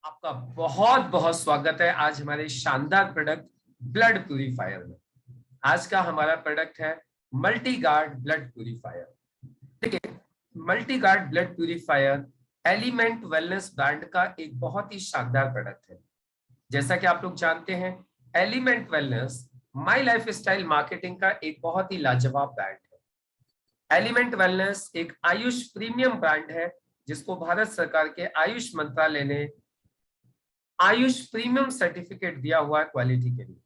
आपका बहुत बहुत स्वागत है आज हमारे शानदार प्रोडक्ट ब्लड प्यूरिफायर में। आज का हमारा प्रोडक्ट है मल्टी गार्ड ब्लड प्यूरिफायर। देखिए, multi guard blood purifier element wellness brand का एक बहुत ही शानदार प्रोडक्ट है। जैसा कि आप लोग जानते हैं, element wellness my life style marketing का एक बहुत ही लाजवाब ब्रांड है। एलिमेंट वेलनेस एक आयुष प्रीमियम ब्रांड है जिसको भारत सरकार के आयुष मंत्रालय ने आयुष प्रीमियम सर्टिफिकेट दिया हुआ है क्वालिटी के लिए।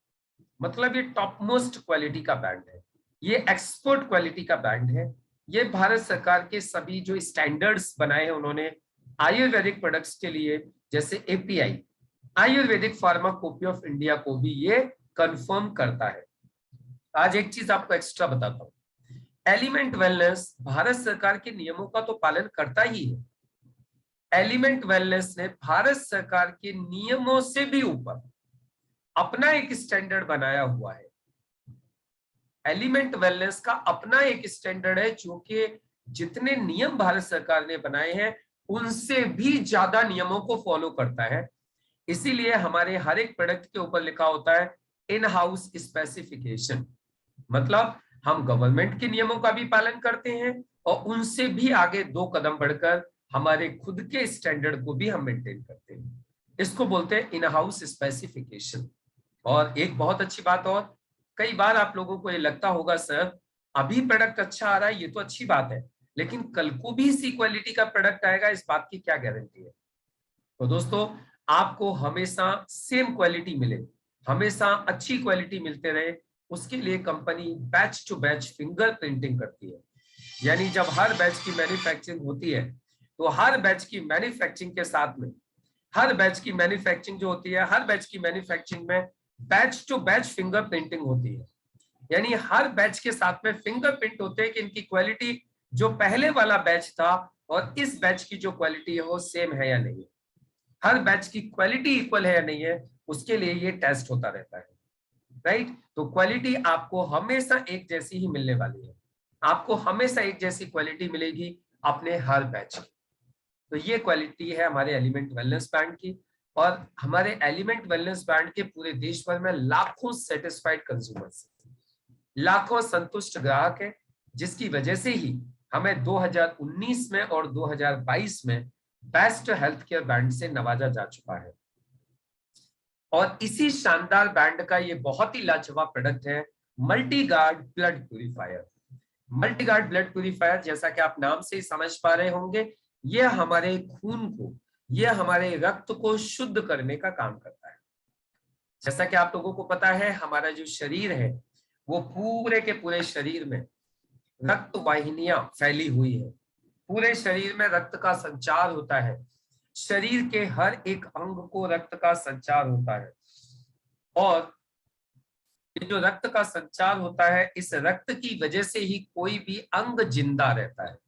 मतलब ये टॉप मोस्ट क्वालिटी का ब्रांड है, ये एक्सपोर्ट क्वालिटी का ब्रांड है। ये भारत सरकार के सभी जो स्टैंडर्ड्स बनाए हैं उन्होंने आयुर्वेदिक प्रोडक्ट्स के लिए, जैसे एपीआई आयुर्वेदिक फार्माकोपी ऑफ इंडिया को भी ये कंफर्म करता है। आज एक चीज आपको एक्स्ट्रा बताता हूं, एलिमेंट वेलनेस भारत सरकार के नियमों का तो पालन करता ही है। एलिमेंट वेलनेस ने भारत सरकार के नियमों से भी ऊपर अपना एक स्टैंडर्ड बनाया हुआ है। एलिमेंट वेलनेस का अपना एक स्टैंडर्ड है जो कि जितने नियम भारत सरकार ने बनाए हैं उनसे भी ज्यादा नियमों को फॉलो करता है। इसीलिए हमारे हर एक प्रोडक्ट के ऊपर लिखा होता है इन हाउस स्पेसिफिकेशन। मतलब हम गवर्नमेंट के नियमों का भी पालन करते हैं और उनसे भी आगे 2 कदम बढ़कर हमारे खुद के स्टैंडर्ड को भी हम मेंटेन करते हैं। इसको बोलते हैं इन हाउस स्पेसिफिकेशन। और एक बहुत अच्छी बात, और कई बार आप लोगों को ये लगता होगा सर अभी प्रोडक्ट अच्छा आ रहा है, ये तो अच्छी बात है, लेकिन कल को भी इसी क्वालिटी का प्रोडक्ट आएगा, इस बात की क्या गारंटी है। तो दोस्तों, आपको हमेशा सेम क्वालिटी मिले, हमेशा अच्छी क्वालिटी मिलते रहे, उसके लिए company batch to batch finger printing करती है। यानी जब हर बैच की मैन्युफैक्चरिंग होती है तो हर बैच की मैन्युफैक्चरिंग के साथ में हर बैच की मैन्युफैक्चरिंग जो होती है, हर बैच की मैन्युफैक्चरिंग में batch to batch finger printing होती है। यानी हर बैच के साथ में फिंगर प्रिंट होते हैं कि इनकी क्वालिटी जो पहले वाला बैच था और इस बैच की जो क्वालिटी है वो सेम है या नहीं है, हर बैच की क्वालिटी इक्वल है या नहीं है, उसके लिए ये टेस्ट होता रहता है। राइट? तो क्वालिटी आपको हमेशा एक जैसी ही मिलने वाली है, आपको हमेशा एक जैसी क्वालिटी मिलेगी अपने हर बैच की। तो ये क्वालिटी है हमारे एलिमेंट वेलनेस ब्रांड की। और हमारे एलिमेंट वेलनेस ब्रांड के पूरे देश भर में लाखों सेटिस्फाइड कंज्यूमर्स, लाखों संतुष्ट ग्राहक है, जिसकी वजह से ही हमें 2019 में और 2022 में बेस्ट हेल्थ केयर ब्रांड से नवाजा जा चुका है। और इसी शानदार ब्रांड का ये बहुत ही लाजवाब प्रोडक्ट है multi guard blood purifier. Multi guard blood purifier, जैसा कि आप नाम से ही समझ पा रहे होंगे, यह हमारे खून को, यह हमारे रक्त को शुद्ध करने का काम करता है। जैसा कि आप लोगों को पता है, हमारा जो शरीर है वो पूरे के पूरे शरीर में रक्त वाहिनियां फैली हुई है, पूरे शरीर में रक्त का संचार होता है, शरीर के हर एक अंग को रक्त का संचार होता है। और ये जो रक्त का संचार होता है, इस रक्त की वजह से ही कोई भी अंग जिंदा रहता है।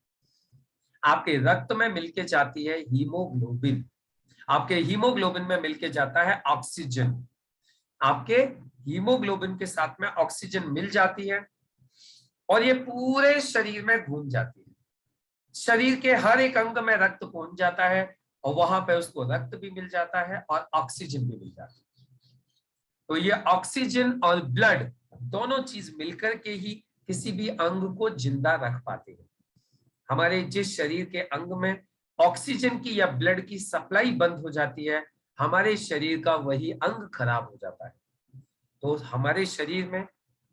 आपके रक्त में मिलके जाती है हीमोग्लोबिन, आपके हीमोग्लोबिन में मिलके जाता है ऑक्सीजन, आपके हीमोग्लोबिन के साथ में ऑक्सीजन मिल जाती है और ये पूरे शरीर में घूम जाती है। शरीर के हर एक अंग में रक्त पहुंच जाता है और वहां पे उसको रक्त भी मिल जाता है और ऑक्सीजन भी मिल जाती है। तो ये ऑक्सीजन और ब्लड दोनों चीज मिलकर के ही किसी भी अंग को जिंदा रख पाते हैं। हमारे जिस शरीर के अंग में ऑक्सीजन की या ब्लड की सप्लाई बंद हो जाती है, हमारे शरीर का वही अंग खराब हो जाता है। तो हमारे शरीर में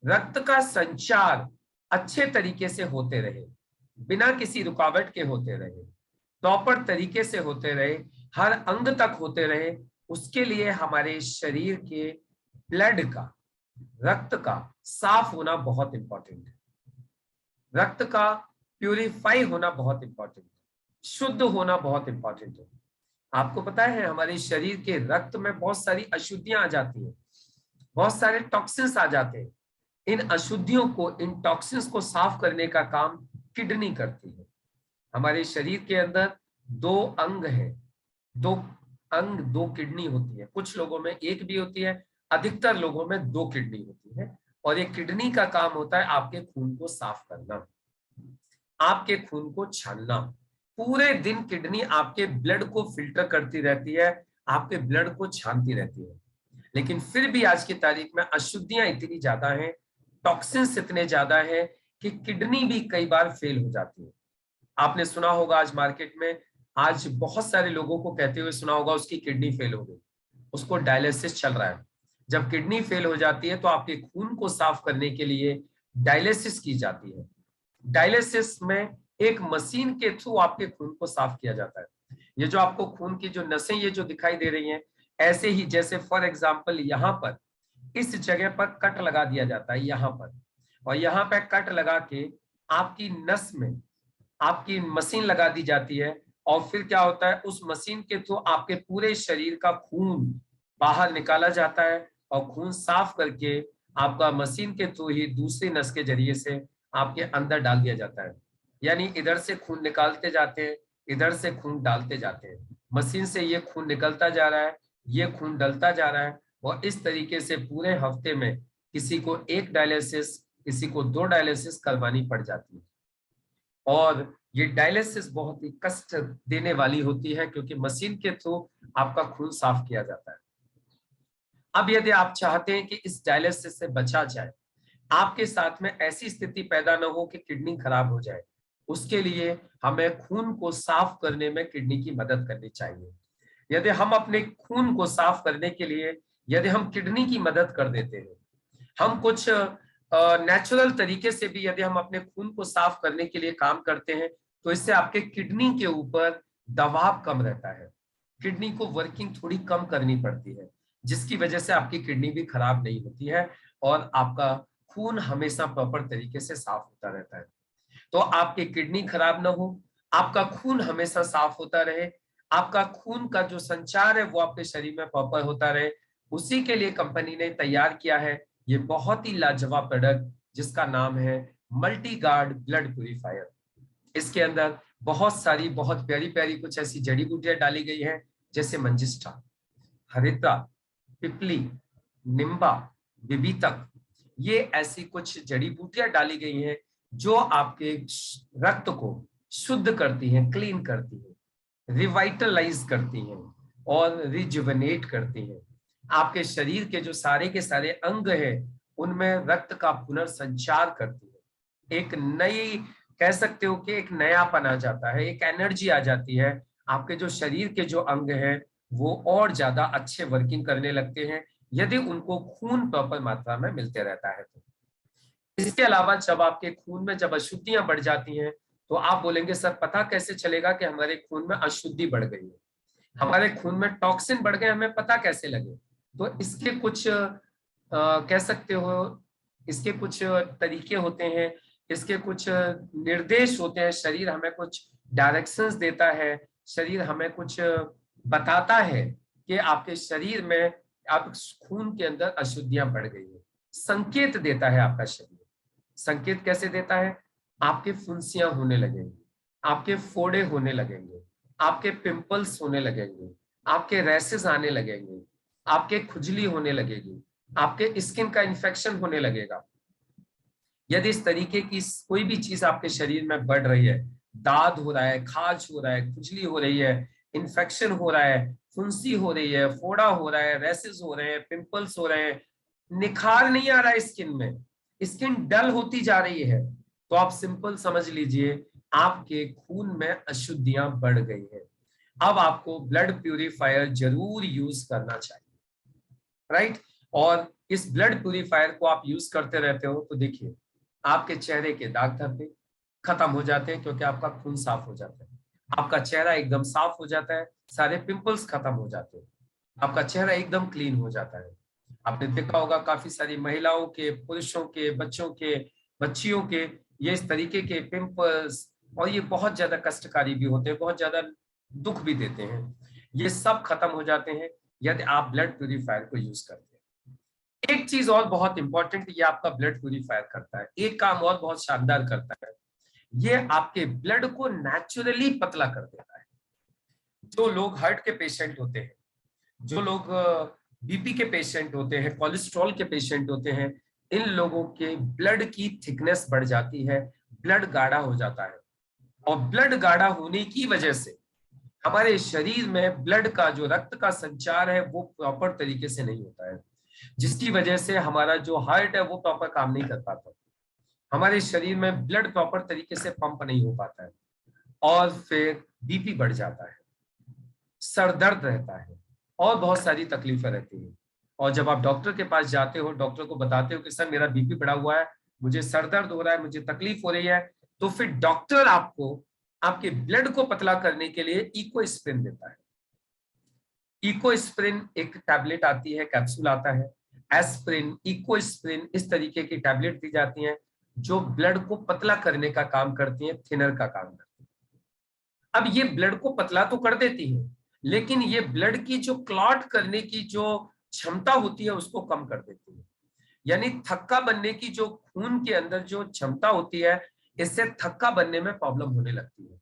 रक्त का संचार अच्छे तरीके से होते रहे, बिना किसी रुकावट के होते रहे, प्रॉपर तरीके से होते रहे, हर अंग तक होते रहे, उसके लिए हमारे शरीर के ब्लड का, रक्त का साफ होना बहुत इंपॉर्टेंट है। रक्त का प्यूरिफाई होना बहुत इंपॉर्टेंट है, शुद्ध होना बहुत इंपॉर्टेंट है। आपको पता है हमारे शरीर के रक्त में बहुत सारी अशुद्धियां आ जाती हैं, बहुत सारे टॉक्सिन्स आ जाते हैं। इन अशुद्धियों को, इन टॉक्सिन्स को साफ करने का काम किडनी करती है। हमारे शरीर के अंदर 2 अंग हैं, 2 अंग, 2 किडनी होती है। कुछ लोगों में एक भी होती है, अधिकतर लोगों में 2 किडनी होती है। और ये किडनी का काम होता है आपके खून को साफ करना, आपके खून को छानना। पूरे दिन किडनी आपके ब्लड को फिल्टर करती रहती है, आपके ब्लड को छानती रहती है, लेकिन फिर भी आज की तारीख में अशुद्धियां इतनी ज्यादा हैं, टॉक्सिन्स इतने ज्यादा है कि किडनी भी कई बार फेल हो जाती है। आपने सुना होगा आज मार्केट में, आज बहुत सारे लोगों को कहते हुए सुना होगा उसकी किडनी फेल हो गई, उसको डायलिसिस चल रहा है। जब किडनी फेल हो जाती है तो आपके खून को साफ करने के लिए डायलिसिस की जाती है। डायलिसिस में एक मशीन के थ्रू आपके खून को साफ किया जाता है। ये जो आपको खून की जो नसें ये जो दिखाई दे रही हैं, ऐसे ही जैसे फॉर एग्जांपल यहाँ पर इस जगह पर कट लगा दिया जाता है यहाँ पर, और यहाँ पे कट लगा के आपकी नस में आपकी मशीन लगा दी जाती है, और फिर क्या होता है, उस मशीन के थ्रू आपके पूरे शरीर का खून बाहर निकाला जाता है, और खून साफ करके आपका मशीन के थ्रू ही दूसरी नस के जरिए से आपके अंदर डाल दिया जाता है। यानी इधर से खून निकालते जाते हैं, इधर से खून डालते जाते हैं, मशीन से ये खून निकलता जा रहा है, ये खून डलता जा रहा है, और इस तरीके से पूरे हफ्ते में किसी को 1 डायलिसिस, किसी को 2 डायलिसिस करवानी पड़ जाती है। और ये डायलिसिस बहुत ही कष्ट देने वाली होती है, क्योंकि मशीन के थ्रू आपका खून साफ किया जाता है। अब यदि आप चाहते हैं कि इस डायलिसिस से बचा जाए, आपके साथ में ऐसी स्थिति पैदा न हो कि किडनी खराब हो जाए, उसके लिए हमें खून को साफ करने में किडनी की मदद करनी चाहिए। यदि हम अपने खून को साफ करने के लिए यदि हम किडनी की मदद कर देते हैं, हम कुछ नेचुरल तरीके से भी यदि हम अपने खून को साफ करने के लिए काम करते हैं, तो इससे आपके किडनी के ऊपर दबाव कम रहता है, किडनी को वर्किंग थोड़ी कम करनी पड़ती है, जिसकी वजह से आपकी किडनी भी खराब नहीं होती है और आपका खून हमेशा प्रॉपर तरीके से साफ होता रहता है। तो आपकी किडनी खराब ना हो, आपका खून हमेशा साफ होता रहे, आपका खून का जो संचार है वो आपके शरीर में प्रॉपर होता रहे, उसी के लिए कंपनी ने तैयार किया है ये बहुत ही लाजवाब प्रोडक्ट, जिसका नाम है मल्टी गार्ड ब्लड प्यूरिफायर। इसके अंदर बहुत सारी बहुत प्यारी प्यारी कुछ ऐसी जड़ी बूटियां डाली गई हैं, जैसे मंजिष्ठा, हरिद्रा, पिपली, निम्बा, बिबितक, ये ऐसी कुछ जड़ी बूटियां डाली गई हैं जो आपके रक्त को शुद्ध करती हैं, क्लीन करती हैं, रिवाइटलाइज करती हैं और रिजुवेनेट करती हैं। आपके शरीर के जो सारे के सारे अंग हैं उनमें रक्त का पुनर्संचार करती है, एक नई कह सकते हो कि एक नयापन आ जाता है, एक एनर्जी आ जाती है, आपके जो शरीर के जो अंग हैं वो और ज्यादा अच्छे वर्किंग करने लगते हैं यदि उनको खून प्रॉपर मात्रा में मिलते रहता है तो। इसके अलावा जब आपके खून में जब अशुद्धियां बढ़ जाती हैं तो आप बोलेंगे सर पता कैसे चलेगा कि हमारे खून में अशुद्धि बढ़ गई है, हमारे खून में टॉक्सिन बढ़ गए, हमें पता कैसे लगे? तो इसके कुछ कह सकते हो, इसके कुछ तरीके होते हैं, इसके कुछ निर्देश होते हैं, शरीर हमें कुछ डायरेक्शंस देता है, शरीर हमें कुछ बताता है कि आपके शरीर में आप खून के अंदर अशुद्धियां बढ़ गई है, संकेत देता है आपका शरीर। संकेत कैसे देता है? आपके फुंसियां होने लगेंगी, आपके फोड़े होने लगेंगे, आपके पिंपल्स होने लगेंगे, आपके रैसेस आने लगेंगे, आपके खुजली होने लगेगी, आपके स्किन का इन्फेक्शन होने लगेगा। यदि इस तरीके की कोई भी चीज आपके शरीर में बढ़ रही है, दाद हो रहा है, खाज हो रहा है, खुजली हो रही है, इन्फेक्शन हो रहा है, फुंसी हो रही है, फोड़ा हो रहा है, रैसेस हो रहे हैं, पिंपल्स हो रहे हैं, निखार नहीं आ रहा है स्किन में, स्किन डल होती जा रही है, तो आप सिंपल समझ लीजिए आपके खून में अशुद्धियां बढ़ गई है। अब आपको ब्लड प्यूरिफायर जरूर यूज करना चाहिए, राइट? और इस ब्लड प्यूरिफायर को आप यूज करते रहते हो तो देखिए आपके चेहरे के दाग धब्बे खत्म हो जाते हैं, क्योंकि आपका खून साफ हो जाता है, आपका चेहरा एकदम साफ हो जाता है, सारे पिंपल्स खत्म हो जाते हैं, आपका चेहरा एकदम क्लीन हो जाता है। आपने देखा होगा काफी सारी महिलाओं के, पुरुषों के, बच्चों के, बच्चियों के ये इस तरीके के पिंपल्स, और ये बहुत ज्यादा कष्टकारी भी होते हैं, बहुत ज्यादा दुख भी देते हैं, ये सब खत्म हो जाते हैं यदि आप ब्लड प्यूरिफायर को यूज करते हैं। एक चीज और बहुत इंपॉर्टेंट ये आपका ब्लड प्यूरिफायर करता है, एक काम और बहुत शानदार करता है, ये आपके ब्लड को नेचुरली पतला कर देता है। जो लोग हार्ट के पेशेंट होते हैं, जो लोग बीपी के पेशेंट होते हैं, कोलेस्ट्रॉल के पेशेंट होते हैं, इन लोगों के ब्लड की थिकनेस बढ़ जाती है, ब्लड गाढ़ा हो जाता है, और ब्लड गाढ़ा होने की वजह से हमारे शरीर में ब्लड का जो रक्त का संचार है वो प्रॉपर तरीके से नहीं होता है, जिसकी वजह से हमारा जो हार्ट है वो प्रॉपर काम नहीं कर पाता। हमारे शरीर में ब्लड प्रॉपर तरीके से पंप नहीं हो पाता है और फिर बीपी बढ़ जाता है, सर दर्द रहता है और बहुत सारी तकलीफें रहती हैं। और जब आप डॉक्टर के पास जाते हो, डॉक्टर को बताते हो कि सर मेरा बीपी बढ़ा हुआ है, मुझे सर दर्द हो रहा है, मुझे तकलीफ हो रही है, तो फिर डॉक्टर आपको आपके ब्लड को पतला करने के लिए इकोस्प्रिन देता है। इकोस्प्रिन एक टैबलेट आती है, कैप्सूल आता है, एस्प्रिन, इकोस्प्रिन, इस तरीके की टैबलेट दी जाती हैं जो ब्लड को पतला करने का काम करती हैं, थिनर का काम करती हैं। अब ये ब्लड को पतला तो कर देती है, लेकिन ये ब्लड की जो क्लॉट करने की जो क्षमता होती है उसको कम कर देती है। यानी थक्का बनने की जो खून के अंदर जो क्षमता होती है, इससे थक्का बनने में प्रॉब्लम होने लगती है।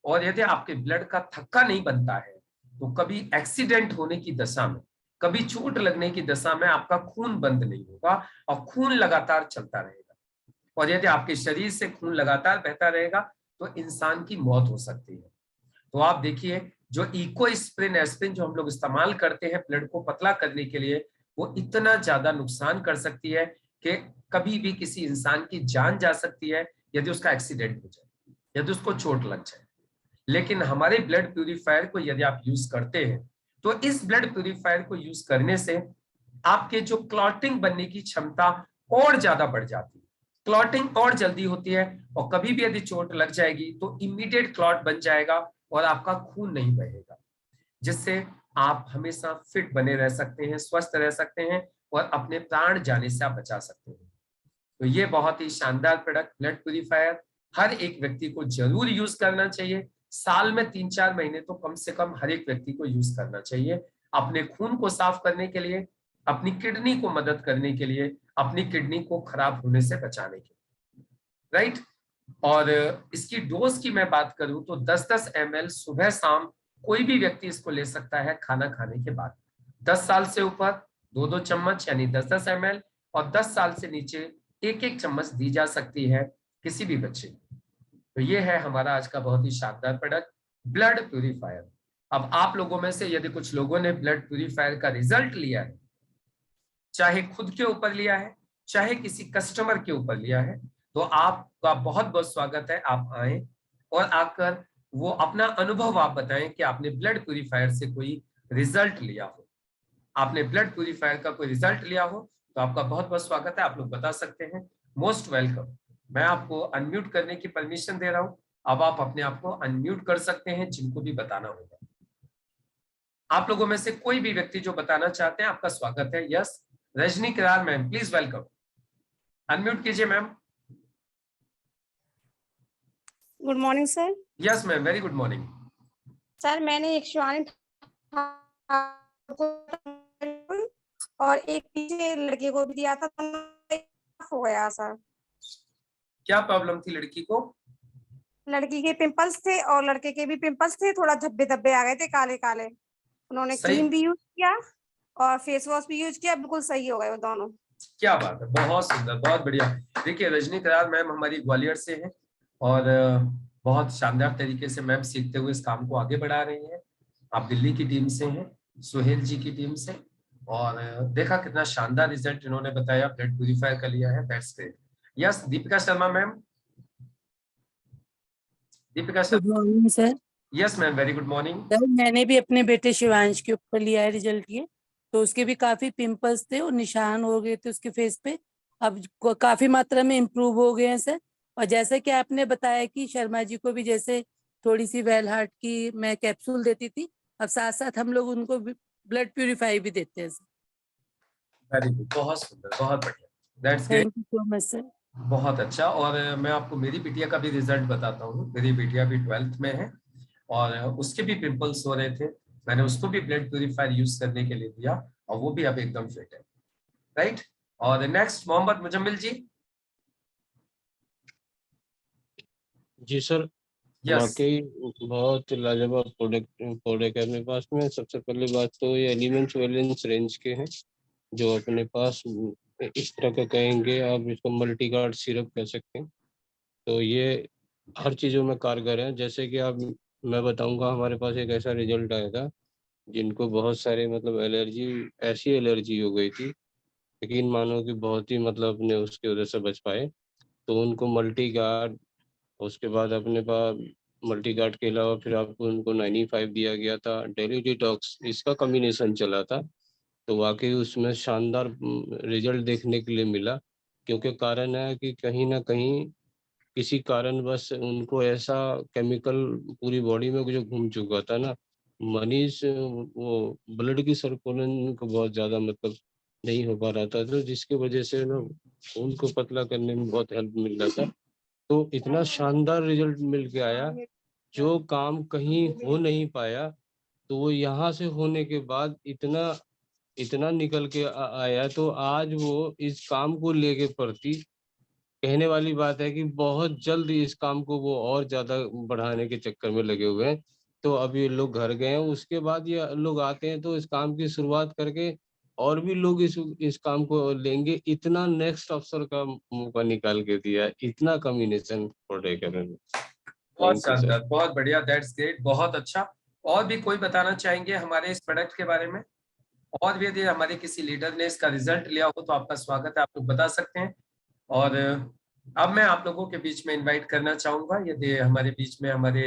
और यदि आपके ब्लड का थक्का नहीं बनता है तो कभी एक्सीडेंट होने की दशा में, कभी चोट लगने की दशा में आपका खून बंद नहीं होगा और खून लगातार चलता रहेगा। और यदि आपके शरीर से खून लगातार बहता रहेगा तो इंसान की मौत हो सकती है। तो आप देखिए, जो इकोस्प्रिन एस्प्रिन जो हम लोग इस्तेमाल करते हैं ब्लड को पतला करने के लिए, वो इतना ज्यादा नुकसान कर सकती है कि कभी भी किसी इंसान की जान जा सकती है यदि उसका एक्सीडेंट हो जाए, यदि उसको चोट लग जाए। लेकिन हमारे ब्लड प्यूरिफायर को यदि आप यूज करते हैं तो इस ब्लड प्यूरिफायर को यूज करने से आपके जो क्लॉटिंग बनने की क्षमता और ज्यादा बढ़ जाती है, क्लॉटिंग और जल्दी होती है, और कभी भी यदि चोट लग जाएगी तो इमीडिएट क्लॉट बन जाएगा और आपका खून नहीं बहेगा, जिससे आप हमेशा फिट बने रह सकते हैं, स्वस्थ रह सकते हैं और अपने प्राण जाने से आप बचा सकते हैं। तो ये बहुत ही शानदार प्रोडक्ट ब्लड प्यूरिफायर हर एक व्यक्ति को जरूर यूज करना चाहिए। साल में 3-4 महीने तो कम से कम हर एक व्यक्ति को यूज करना चाहिए, अपने खून को साफ करने के लिए, अपनी किडनी को मदद करने के लिए, अपनी किडनी को खराब होने से बचाने के लिए, राइट। और इसकी डोज की मैं बात करूं तो 10-10 ml सुबह शाम कोई भी व्यक्ति इसको ले सकता है खाना खाने के बाद। 10 साल से ऊपर 2-2 चम्मच यानी 10-10 ml, और 10 साल से नीचे 1-1 चम्मच दी जा सकती है किसी भी बच्चे को। तो ये है हमारा आज का बहुत ही शानदार प्रोडक्ट ब्लड प्यूरिफायर। अब आप लोगों में से यदि कुछ लोगों ने ब्लड प्यूरिफायर का रिजल्ट लिया है, चाहे खुद के ऊपर लिया है चाहे किसी कस्टमर के ऊपर लिया है, तो आपका बहुत बहुत स्वागत है। आप आए और आकर वो अपना अनुभव आप बताएं कि आपने ब्लड प्यूरिफायर से कोई रिजल्ट लिया हो। आपने ब्लड प्यूरिफायर का कोई रिजल्ट लिया हो तो आपका बहुत बहुत स्वागत है, आप लोग बता सकते हैं। Most welcome. मैं आपको अनम्यूट करने की परमिशन दे रहा हूं, अब आप अपने आप को अनम्यूट कर सकते हैं जिनको भी बताना होगा। आप लोगों में से कोई भी व्यक्ति जो बताना चाहते हैं, आपका स्वागत है। Yes, Rajni Kirar ma'am, please welcome. Unmute कीजिए ma'am. Good morning sir. Yes ma'am, very good morning. Sir मैंने एक शिवानी और एक पीछे लड़के को भी दिया था, हो गया सर। क्या प्रॉब्लम थी लड़की को? लड़की के पिंपल्स थे और लड़के के भी पिंपल्स थे, थोड़ा धब्बे धब्बे आ गए थे काले काले। उन्होंने सही, क्रीम भी यूज किया और फेस वॉश भी यूज किया, बिल्कुल सही हो गए वो दोनों। क्या बात है, बहुत सुंदर, बहुत बढ़िया। देखिए रजनी किरार मैम हमारी ग्वालियर से हैं और बहुत शानदार तरीके से मैम सीखते हुए इस काम को आगे बढ़ा रही हैं। आप दिल्ली की टीम से हैं, सुहेल जी की टीम से, और देखा कितना शानदार रिजल्ट इन्होंने बताया, ब्लड प्यूरिफायर का लिया है, that's great. Yes, Deepika Sharma ma'am. Deepika good Sharma. Morning sir. Yes ma'am, very good morning. Sir मैंने भी अपने बेटे शिवांश के ऊपर लिया है रिजल्ट ये, तो उसके भी काफी पिंपल्स थे और निशान हो गए थे उसके फेस पे, अब काफी मात्रा में इम्प्रूव हो गए हैं सर। और जैसे कि आपने बताया कि शर्मा जी को भी जैसे थोड़ी सी वेल हार्ट की मैं कैप्सूल देती थी, अब साथ साथ हम लोग उनको ब्लड प्यूरिफाई भी देते हैं सर। वेरी गुड, बहुत सुंदर, बहुत बढ़िया, that's great. Thank you so much sir. बहुत अच्छा। और मैं आपको मेरी बिटिया का भी रिजल्ट बताता हूँ। मेरी बिटिया भी 12th में है और उसके भी पिंपल्स हो रहे थे, मैंने उसको भी ब्लड प्यूरिफायर यूज करने के लिए दिया और वो भी अब एकदम फिट है, राइट। और नेक्स्ट मोहम्मद मुजम्मिल जी। जी सर, यस। वाकई बहुत लाजवाब प्रोडक्ट है अपने पास में। सबसे पहले बात तो ये एलिमेंट्स वैलेंस रेंज के हैं जो अपने पास इस तरह का कहेंगे आप, इसको मल्टी गार्ड सिरप कह सकते हैं। तो ये हर चीज़ों में कारगर है। जैसे कि आप मैं बताऊंगा हमारे पास एक ऐसा रिजल्ट आया था जिनको बहुत सारे मतलब एलर्जी, ऐसी एलर्जी हो गई थी, यकीन मानो कि बहुत ही मतलब अपने उसकी वजह से बच पाए। तो उनको मल्टी गार्ड, उसके बाद अपने पास मल्टी गार्ड के अलावा फिर आपको उनको 95 दिया गया था, डेली डिटॉक्स, इसका कॉम्बिनेशन चला था। तो वाकई उसमें शानदार रिजल्ट देखने के लिए मिला, क्योंकि कारण है कि कहीं ना कहीं किसी कारणवश उनको ऐसा केमिकल पूरी बॉडी में जो घूम चुका था ना, मनीष, वो ब्लड की सर्कुलेशन को बहुत ज़्यादा मतलब नहीं हो पा रहा था, तो जिसकी वजह से ना उनको पतला करने में बहुत हेल्प मिल रहा था। तो इतना शानदार रिजल्ट मिल के आया, जो काम कहीं हो नहीं पाया, तो वो यहाँ से होने के बाद इतना इतना निकल के आया, तो आज वो इस काम को लेके प्रति कहने वाली बात है कि बहुत जल्द इस काम को वो और ज्यादा बढ़ाने के चक्कर में लगे हुए हैं। तो अब ये लोग घर गए हैं, उसके बाद ये लोग आते हैं तो इस काम की शुरुआत करके और भी लोग इस काम को लेंगे, इतना नेक्स्ट अफसर का मौका निकाल के दिया, इतना कॉम्बिनेशन प्रोडक्ट है। बहुत थैंक यू सर। शानदार, बहुत बढ़िया, दैट्स ग्रेट, बहुत अच्छा। और भी कोई बताना चाहेंगे हमारे इस प्रोडक्ट के बारे में? और भी यदि हमारे किसी लीडर ने इसका रिजल्ट लिया हो तो आपका स्वागत है, आप लोग बता सकते हैं। और अब मैं आप लोगों के बीच में इनवाइट करना चाहूंगा, यदि हमारे बीच में हमारे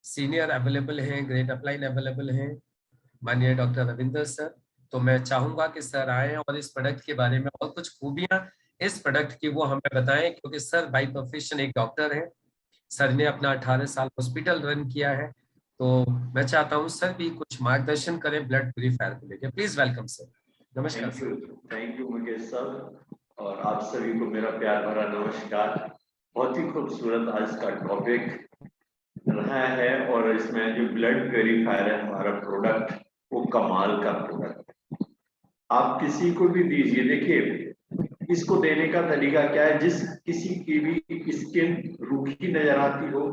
सीनियर अवेलेबल हैं, ग्रेड अपलाइन अवेलेबल हैं, माननीय डॉक्टर रविंदर सर, तो मैं चाहूंगा कि सर आए और इस प्रोडक्ट के बारे में और कुछ खूबियां इस प्रोडक्ट की वो हमें बताएं, क्योंकि सर बाई प्रोफेशन एक डॉक्टर हैं। सर ने अपना 18 साल हॉस्पिटल रन किया है, तो मैं चाहता हूं सर भी कुछ मार्गदर्शन करें ब्लड प्यूरिफायर को लेकर। Please welcome sir. नमस्कार sir. Thank you Mukesh sir, और आप सभी को मेरा प्यार भरा नमस्कार। बहुत ही खूबसूरत आज का टॉपिक रहा है, और इसमें जो ब्लड प्यूरिफायर है हमारा प्रोडक्ट, वो कमाल का प्रोडक्ट है। आप किसी को भी दीजिए, देखिए इसको देने का तरीका क्या है, जिस किसी की भी स्किन रूखी नजर आती हो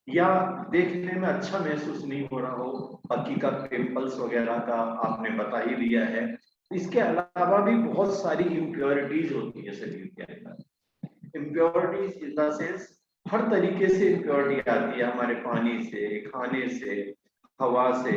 या देखने में अच्छा महसूस नहीं हो रहा हो, हकीकत पिंपल्स वगैरह का आपने बता ही दिया है। इसके अलावा भी बहुत सारी इम्प्योरिटीज होती है शरीर के अंदर। इम्प्योरिटीज इन द सेंस हर तरीके से इम्प्योरिटी आती है, हमारे पानी से, खाने से, हवा से,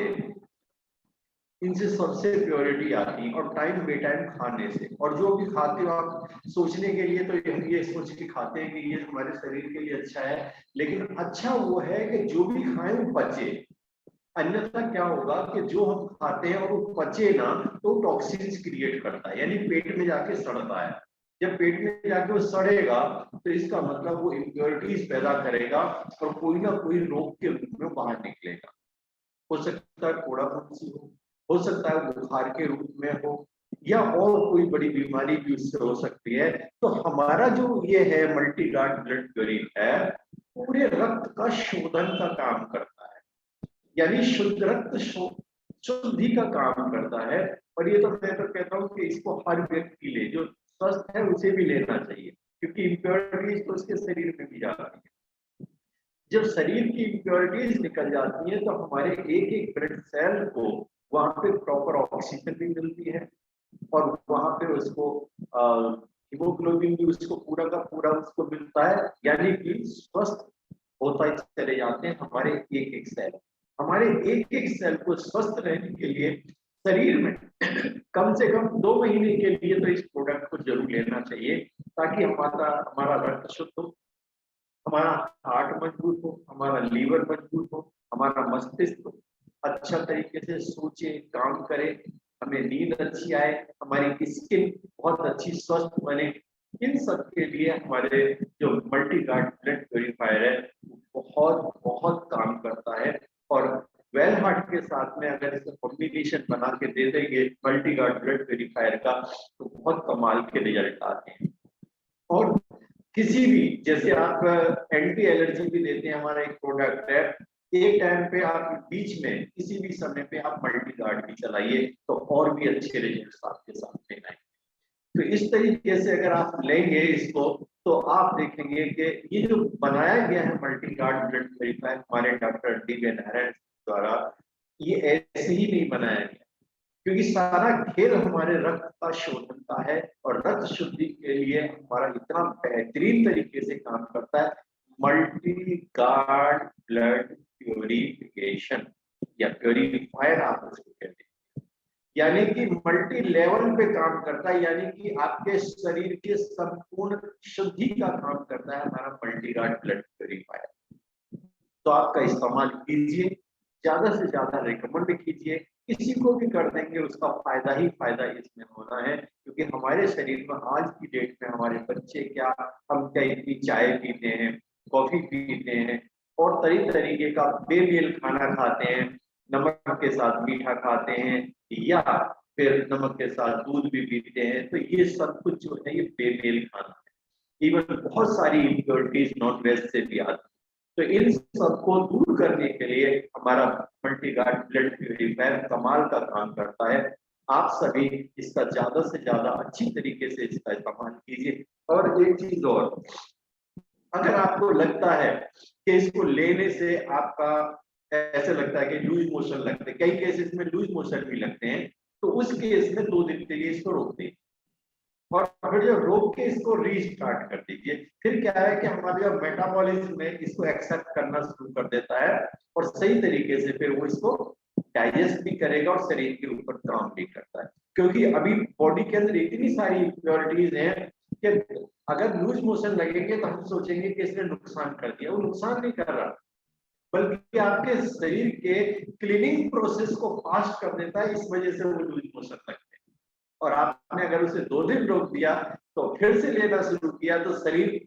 इनसे सबसे प्योरिटी आती है, और टाइम बे टाइम खाने से। और जो भी खाते हो आप, सोचने के लिए तो हम ये सोच के खाते हैं कि ये हमारे शरीर के लिए अच्छा है, लेकिन अच्छा वो है कि जो भी खाएं वो पचे। अन्यथा क्या होगा कि जो हम खाते हैं और वो पचे ना, तो टॉक्सिन्स क्रिएट करता है, यानी पेट में जाके सड़ता है। जब पेट में जाके वो सड़ेगा तो इसका मतलब वो इम्प्योरिटीज पैदा करेगा, और कोई ना कोई रोग के रूप में बाहर निकलेगा। हो सकता है कोड़ा फंसी हो सकता है बुखार के रूप में हो, या और कोई बड़ी बीमारी भी उससे हो सकती है। तो हमारा जो ये है मल्टी गार्ड ब्लड प्यूरिफायर, पूरे रक्त का शोधन का काम करता है, यानी शुद्ध रक्त शुद्धि का काम करता है। और ये तो मैं तो कहता हूँ कि इसको हर व्यक्ति ले, जो स्वस्थ है उसे भी लेना चाहिए, क्योंकि इम्प्योरिटीज तो उसके शरीर में भी जाती है। जब शरीर की इम्प्योरिटीज निकल जाती है तो हमारे एक एक ब्लड सेल को वहां पे प्रॉपर ऑक्सीजन भी मिलती है, और वहां पे उसको हीमोग्लोबिन भी उसको पूरा का पूरा उसको मिलता है, यानी कि स्वस्थ होता ही चले जाते हैं हमारे एक एक सेल। हमारे एक एक सेल को स्वस्थ रहने के लिए शरीर में कम से कम 2 महीने के लिए तो इस प्रोडक्ट को जरूर लेना चाहिए, ताकि हमारा रक्त शुद्ध हो, हमारा हार्ट मजबूत हो, हमारा लीवर मजबूत हो, हमारा मस्तिष्क अच्छा तरीके से सोचे, काम करे, हमें नींद अच्छी आए, हमारी स्किन बहुत अच्छी स्वस्थ बने। इन सब के लिए हमारे जो मल्टी गार्ड ब्लड प्यूरिफायर है बहुत बहुत काम करता है। और वेल हार्ट के साथ में अगर इसका कॉम्बिनेशन बना के दे देंगे मल्टी गार्ड ब्लड प्यूरिफायर का, तो बहुत कमाल के रिजल्ट आते हैं। और किसी भी, जैसे आप एंटी एलर्जी भी देते हैं, हमारा एक प्रोडक्ट है, एक टाइम पे आप बीच में किसी भी समय पे आप मल्टी गार्ड भी चलाइए तो और भी अच्छे रिजल्ट्स आपके सामने आएंगे। तो इस तरीके से अगर आप लेंगे इसको, तो आप देखेंगे कि ये जो बनाया गया है मल्टी गार्ड ब्लड प्यूरिफायर हमारे डॉक्टर डी.वी. नारायण द्वारा, ये ऐसे ही नहीं बनाया गया, क्योंकि सारा खेल हमारे रक्त का शोधन का है, और रक्त शुद्धि के लिए हमारा इतना बेहतरीन तरीके से काम करता है मल्टी गार्ड ब्लड प्योरिफिकेशन या प्योरीफायर आप उसको कहते हैं, यानी कि मल्टी लेवल पे काम करता है, यानी कि आपके शरीर के संपूर्ण शुद्धि का काम करता है हमारा मल्टीगार्ड ब्लड प्योरीफायर। तो आपका इस्तेमाल कीजिए, ज्यादा से ज्यादा रिकमेंड कीजिए, किसी को भी कर देंगे उसका फायदा ही फायदा इसमें होना है, क्योंकि हमारे शरीर में आज की डेट में हमारे बच्चे क्या, हम क्या इतनी चाय पीते हैं, कॉफी पीते हैं और तरीके का बेमेल खाना खाते हैं, नमक के साथ मीठा खाते हैं या फिर नमक के साथ दूध भी पीते हैं, तो ये सब कुछ जो है ये बेमेल खाना है। इवन बहुत सारी इम्प्योरिटीज नॉन वेज से भी आती है। तो इन सबको दूर करने के लिए हमारा मल्टीगार्ड ब्लड प्यूरीफायर कमाल का काम करता है। आप सभी इसका ज्यादा से ज्यादा अच्छी तरीके से इसका इस्तेमाल कीजिए। और एक चीज और, अगर आपको लगता है कि इसको लेने से आपका ऐसे लगता है कि लूज मोशन लगते हैं, कई केसेस में लूज मोशन भी लगते हैं, तो उस केस में 2 दिन के लिए इसको रोक दें और फिर जो रोक के इसको रीस्टार्ट कर दीजिए। फिर क्या है कि हमारा जो मेटाबॉलिज्म में इसको एक्सेप्ट करना शुरू कर देता है और सही तरीके से फिर वो इसको डाइजेस्ट भी करेगा और शरीर के ऊपर काम भी करता है। क्योंकि अभी बॉडी के अंदर इतनी सारी इम्प्योरिटीज हैं कि अगर लूज मोशन लगेंगे तो हम सोचेंगे कि इसने नुकसान कर दिया, वो नुकसान नहीं कर रहा, बल्कि आपके शरीर के क्लीनिंग प्रोसेस को फास्ट कर देता है, इस वजह से वो लूज मोशन लगते हैं। और आपने अगर उसे 2 दिन रोक दिया तो फिर से लेना शुरू किया तो शरीर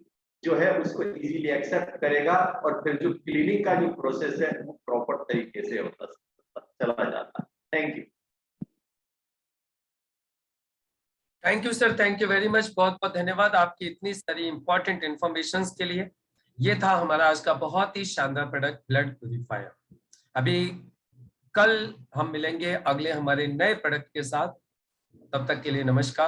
जो है उसको इजीली एक्सेप्ट करेगा और फिर जो क्लीनिंग का जो प्रोसेस है वो प्रॉपर तरीके से होता चला जाता है। Thank you. Thank you sir, thank you very much, बहुत बहुत धन्यवाद आपकी इतनी सारी इंपॉर्टेंट इंफॉर्मेशन के लिए। ये था हमारा आज का बहुत ही शानदार प्रोडक्ट ब्लड प्यूरीफायर। अभी कल हम मिलेंगे अगले हमारे नए प्रोडक्ट के साथ, तब तक के लिए नमस्कार।